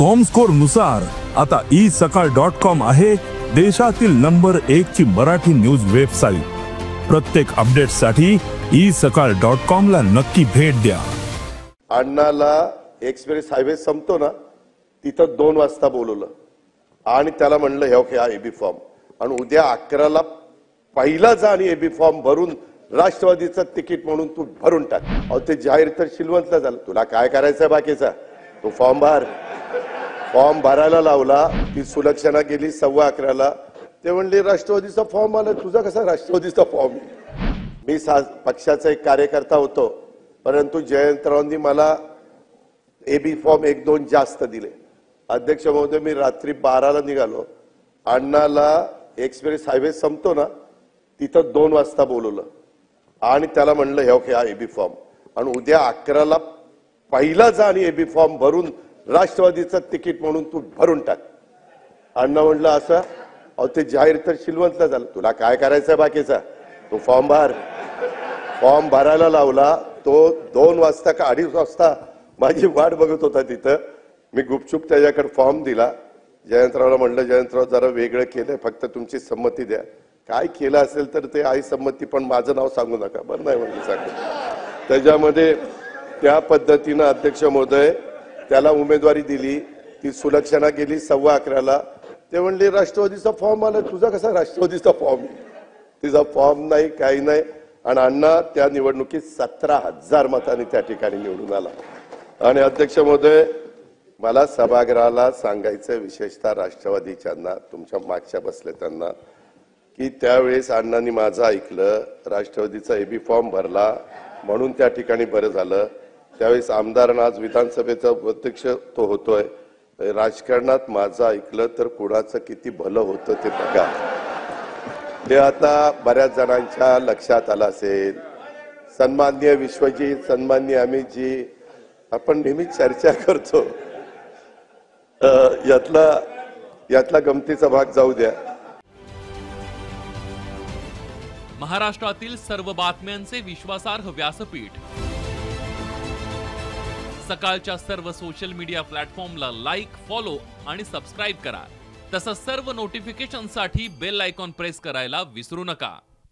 Comscore नुसार आता isakal.com आहे देशातील नंबर 1 ची मराठी न्यूज वेबसाईट। प्रत्येक अपडेटसाठी isakal.com ला नक्की भेट द्या। अण्णाला एक्सप्रेस हायवे संपतो ना तिथं 2 वाजता बोलवलं आणि त्याला म्हणलं हे हा एबी फॉर्म आणि उद्या 11ला पहिला जा आणि एबी फॉर्म भरून राष्ट्रवादीचं तिकीट म्हणून तू भरून टाक। अहो ते जाहीर तर शिलवंतला झालं, तुला काय करायचंय बाकीचा, तू फॉर्म भर। फॉर्म भरायला लावला, ती सुलक्षणा गेली 11:15ला, ते म्हणले राष्ट्रवादीचा फॉर्म आला। तुझा कसा राष्ट्रवादीचा फॉर्म? मी पक्षाचा एक कार्यकर्ता होतो, परंतु जयंतरावांनी मला एबी फॉर्म 1-2 जास्त दिले। अध्यक्ष महोदय, मी रात्री 12ला निघालो, अण्णाला एक्सप्रेस हायवे संपतो ना तिथं 2 वाजता बोलवलं आणि त्याला म्हणलं हे हा एबी फॉर्म आणि उद्या 11ला पहिला जा आणि एबी फॉर्म भरून राष्ट्रवादीचं तिकीट म्हणून तू भरून टाक। अण्णा म्हणलं असं? अहो ते जाहीर तर शिलवंतला झालं, तुला काय करायचंय बाकीचा, तू फॉर्म भर। फॉर्म भरायला लावला, तो 2 वाजता का 2:30 वाजता माझी वाट बघत होता तिथं। मी गुपचूप त्याच्याकडे फॉर्म दिला, जयंतरावला म्हणलं जयंतराव जरा वेगळं केलंय, फक्त तुमची संमती द्या। काय केलं असेल तर ते आई संमती, पण माझं नाव सांगू नका, बरं नाही म्हणजे सांगतो। त्याच्यामध्ये त्या पद्धतीनं अध्यक्ष महोदय त्याला उमेदवारी दिली, ती सुलक्षणा गेली 11:15ला, ते म्हणले राष्ट्रवादीचा फॉर्म आला। तुझा कसा राष्ट्रवादीचा फॉर्म? तिचा फॉर्म नाही, काही नाही। आणि अण्णा त्या निवडणुकीत 17,000 मतांनी त्या ठिकाणी निवडून आला। आणि अध्यक्ष महोदय, मला सभागृहाला सांगायचं, विशेषतः राष्ट्रवादीच्यांना, तुमच्या मागच्या बसले त्यांना, की त्यावेळेस अण्णांनी माझं ऐकलं, राष्ट्रवादीचा एबी फॉर्म भरला म्हणून त्या ठिकाणी बरं झालं। त्यावेळेस आमदारांना, आज विधानसभेचा अध्यक्ष तो होतोय, राजकारणात माझं ऐकलं तर कुणाचं किती भलं होतं ते बघा। ते आता बऱ्याच जणांच्या लक्षात आलं असेल। सन्माननीय विश्वजी, सन्माननीय अमितजी, आपण नेहमी चर्चा करतो, यातला गमतीचा भाग जाऊ द्या। महाराष्ट्रातील सर्व बातम्यांचे विश्वासार्ह व्यासपीठ, सकाळच्या सर्व सोशल मीडिया प्लॅटफॉर्मला लाईक, फॉलो आणि सबस्क्राईब करा। तसंच सर्व नोटिफिकेशनसाठी बेल आयकॉन प्रेस करायला विसरू नका।